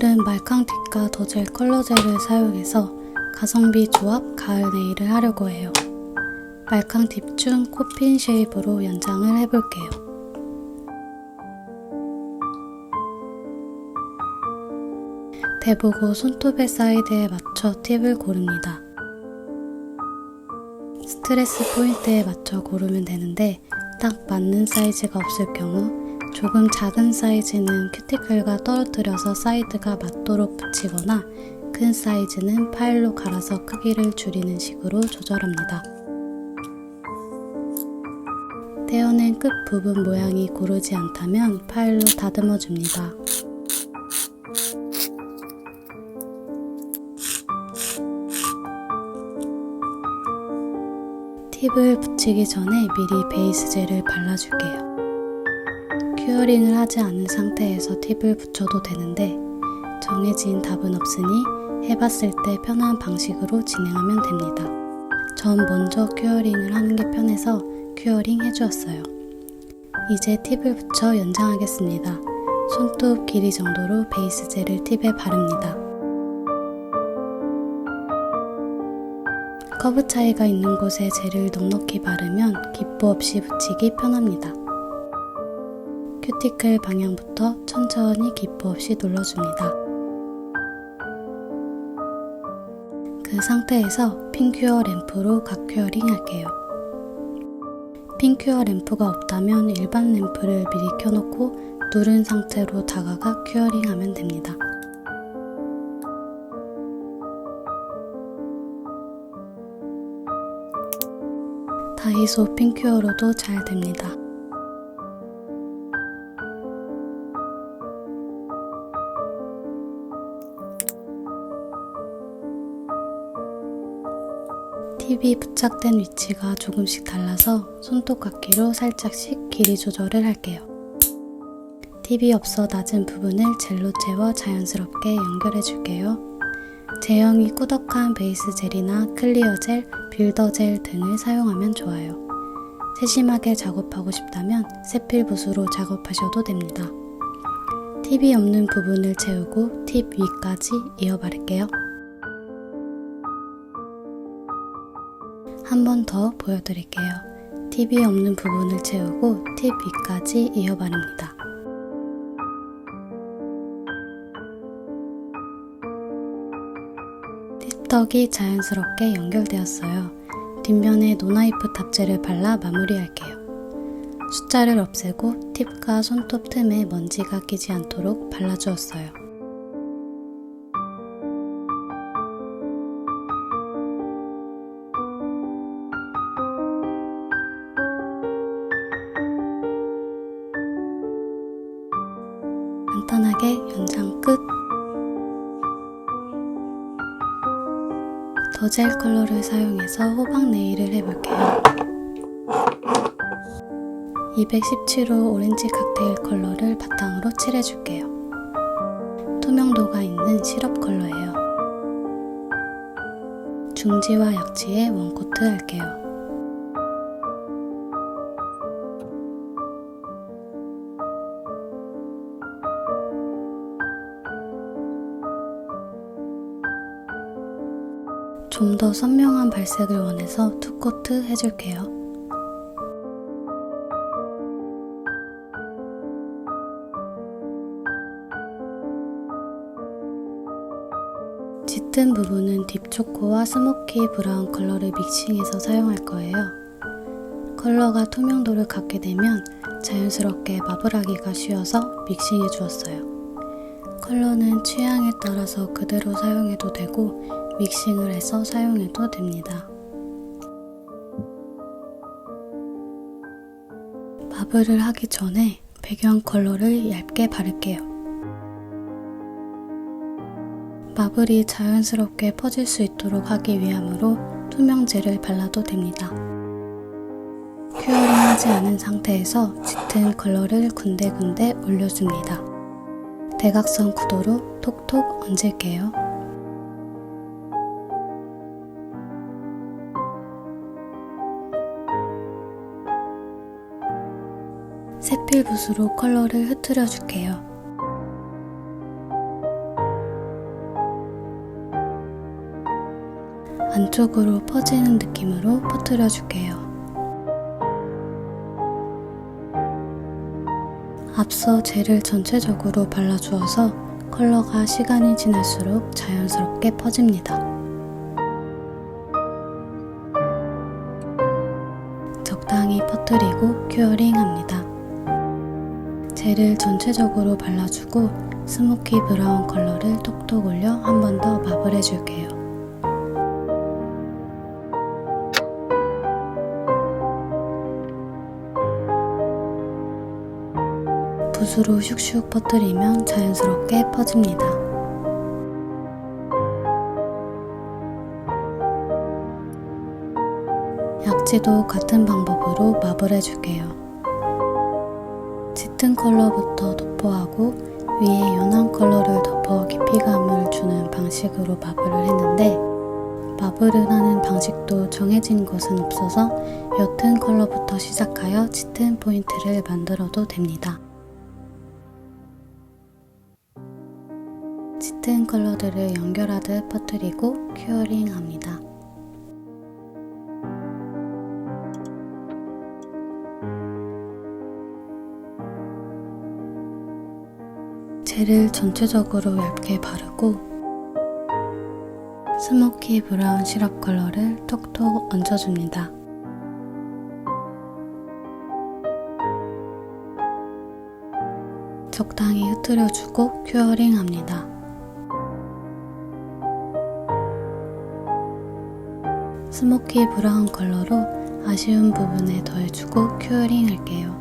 오늘은 말캉팁과 더젤 컬러젤을 사용해서 가성비 조합 가을 네일을 하려고 해요. 말캉팁 중 코핀 쉐입으로 연장을 해볼게요. 대보고 손톱의 사이드에 맞춰 팁을 고릅니다. 스트레스 포인트에 맞춰 고르면 되는데 딱 맞는 사이즈가 없을 경우 조금 작은 사이즈는 큐티클과 떨어뜨려서 사이드가 맞도록 붙이거나 큰 사이즈는 파일로 갈아서 크기를 줄이는 식으로 조절합니다. 떼어낸 끝 부분 모양이 고르지 않다면 파일로 다듬어 줍니다. 팁을 붙이기 전에 미리 베이스 젤을 발라줄게요. 큐어링을 하지 않은 상태에서 팁을 붙여도 되는데 정해진 답은 없으니 해봤을 때 편한 방식으로 진행하면 됩니다. 전 먼저 큐어링을 하는 게 편해서 큐어링 해주었어요. 이제 팁을 붙여 연장하겠습니다. 손톱 길이 정도로 베이스 젤을 팁에 바릅니다. 커브 차이가 있는 곳에 젤을 넉넉히 바르면 기포 없이 붙이기 편합니다. 큐티클 방향부터 천천히 기포 없이 눌러줍니다. 그 상태에서 핀큐어 램프로 각 큐어링 할게요. 핀큐어 램프가 없다면 일반 램프를 미리 켜놓고 누른 상태로 다가가 큐어링 하면 됩니다. 다이소 핀큐어로도 잘 됩니다. 팁이 부착된 위치가 조금씩 달라서 손톱깎이로 살짝씩 길이 조절을 할게요. 팁이 없어 낮은 부분을 젤로 채워 자연스럽게 연결해 줄게요. 제형이 꾸덕한 베이스 젤이나 클리어 젤, 빌더 젤 등을 사용하면 좋아요. 세심하게 작업하고 싶다면 세필 붓으로 작업하셔도 됩니다. 팁이 없는 부분을 채우고 팁 위까지 이어 바를게요. 한 번 더 보여드릴게요. 팁이 없는 부분을 채우고 팁 위까지 이어 바릅니다. 팁덕이 자연스럽게 연결되었어요. 뒷면에 노나이프 탑재를 발라 마무리할게요. 숫자를 없애고 팁과 손톱 틈에 먼지가 끼지 않도록 발라주었어요. 간단하게 연장 끝! 더젤 컬러를 사용해서 호박 네일을 해볼게요. 217호 오렌지 칵테일 컬러를 바탕으로 칠해줄게요. 투명도가 있는 시럽 컬러예요. 중지와 약지에 원코트 할게요. 좀 더 선명한 발색을 원해서 투코트 해줄게요. 짙은 부분은 딥초코와 스모키 브라운 컬러를 믹싱해서 사용할 거예요. 컬러가 투명도를 갖게 되면 자연스럽게 마블하기가 쉬워서 믹싱해 주었어요. 컬러는 취향에 따라서 그대로 사용해도 되고 믹싱을 해서 사용해도 됩니다. 마블을 하기 전에 배경 컬러를 얇게 바를게요. 마블이 자연스럽게 퍼질 수 있도록 하기 위함으로 투명 젤을 발라도 됩니다. 큐어링하지 않은 상태에서 짙은 컬러를 군데군데 올려줍니다. 대각선 구도로 톡톡 얹을게요. 세필 붓으로 컬러를 흐트려 줄게요. 안쪽으로 퍼지는 느낌으로 퍼뜨려 줄게요. 앞서 젤을 전체적으로 발라주어서 컬러가 시간이 지날수록 자연스럽게 퍼집니다. 적당히 퍼뜨리고 큐어링 합니다. 젤을 전체적으로 발라주고 스모키 브라운 컬러를 톡톡 올려 한 번 더 마블해 줄게요. 붓으로 슉슉 퍼뜨리면 자연스럽게 퍼집니다. 약지도 같은 방법으로 마블해 줄게요. 짙은 컬러부터 도포하고 위에 연한 컬러를 덮어 깊이감을 주는 방식으로 마블을 했는데, 마블을 하는 방식도 정해진 것은 없어서 옅은 컬러부터 시작하여 짙은 포인트를 만들어도 됩니다. 짙은 컬러들을 연결하듯 퍼뜨리고 큐어링 합니다. 젤을 전체적으로 얇게 바르고 스모키 브라운 시럽 컬러를 톡톡 얹어줍니다. 적당히 흐트려주고 큐어링 합니다. 스모키 브라운 컬러로 아쉬운 부분에 더해주고 큐어링 할게요.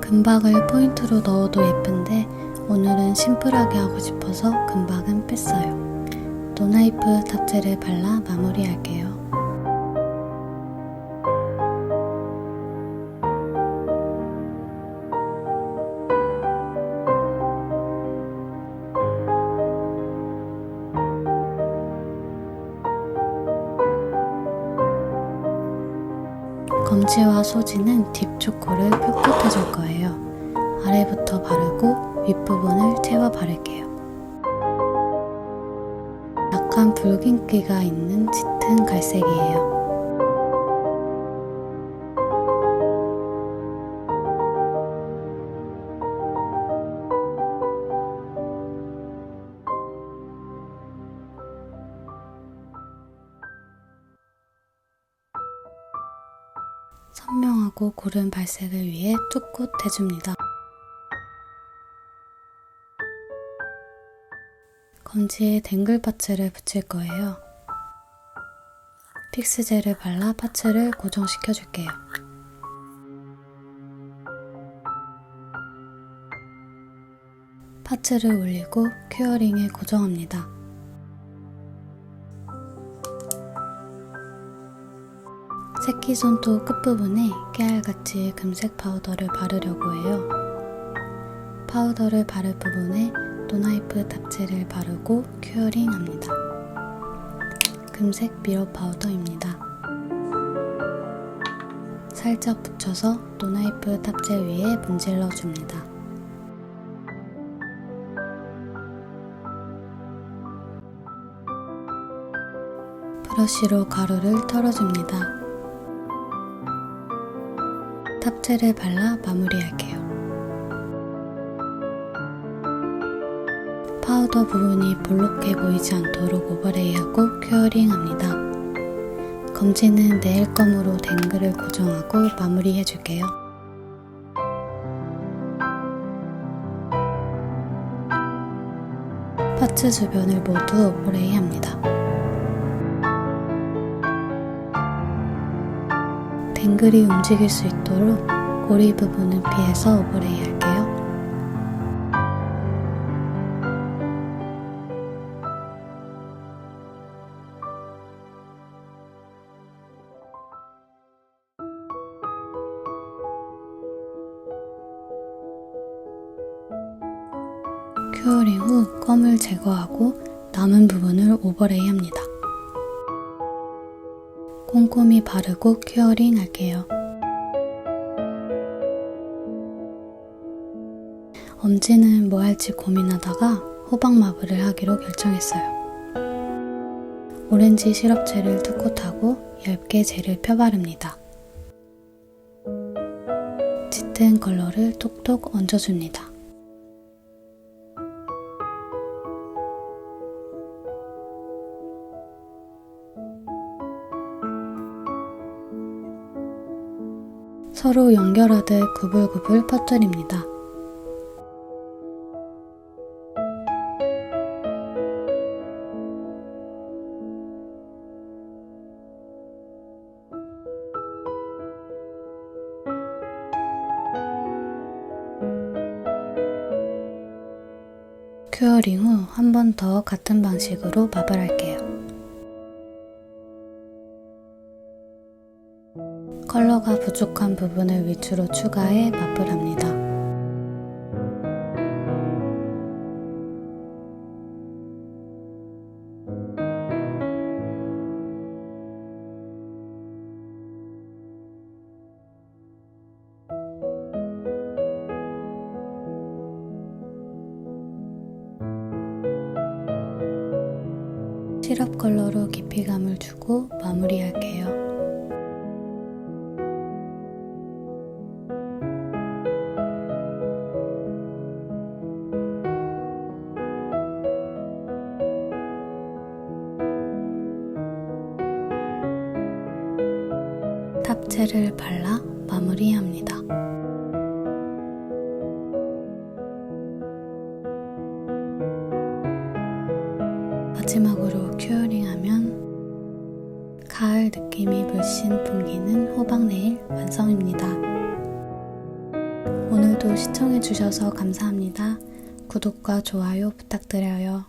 금박을 포인트로 넣어도 예쁜데 오늘은 심플하게 하고 싶어서 금박은 뺐어요. 노나이프 탑젤을 발라 마무리할게요. 검지와 소지는 딥초코를 펴끗해 줄 거예요. 아래부터 바르고 윗부분을 채워 바를게요. 약간 붉은기가 있는 짙은 갈색이에요. 선명하고 고른 발색을 위해 툭굿 해줍니다. 검지에 댕글 파츠를 붙일 거예요. 픽스젤을 발라 파츠를 고정시켜줄게요. 파츠를 올리고 큐어링에 고정합니다. 새끼손톱 끝부분에 깨알같이 금색 파우더를 바르려고 해요. 파우더를 바를 부분에 노나이프 탑젤을 바르고 큐어링 합니다. 금색 미러 파우더입니다. 살짝 붙여서 노나이프 탑젤 위에 문질러 줍니다. 브러쉬로 가루를 털어줍니다. 탑젤을 발라 마무리할게요. 파우더 부분이 볼록해 보이지 않도록 오버레이하고 큐어링 합니다. 검지는 네일검으로 댕글을 고정하고 마무리해줄게요. 파츠 주변을 모두 오버레이 합니다. 댕글이 움직일 수 있도록 고리 부분은 피해서 오버레이 할게요. 큐어링 후 껌을 제거하고 남은 부분을 오버레이 합니다. 꼼꼼히 바르고 큐어링 할게요. 엄지는 뭐 할지 고민하다가 호박 마블을 하기로 결정했어요. 오렌지 시럽 젤을 2콧하고 얇게 젤을 펴바릅니다. 짙은 컬러를 톡톡 얹어줍니다. 서로 연결하듯 구불구불 퍼뜨립니다. 큐어링 후 한 번 더 같은 방식으로 마블할게요. 컬러가 부족한 부분을 위주로 추가해 마블합니다. 시럽 컬러로 깊이감을 주고 마무리할게요. 탑젤을 발라 마무리합니다. 마지막으로 큐어링하면 가을 느낌이 물씬 풍기는 호박 네일 완성입니다. 오늘도 시청해주셔서 감사합니다. 구독과 좋아요 부탁드려요.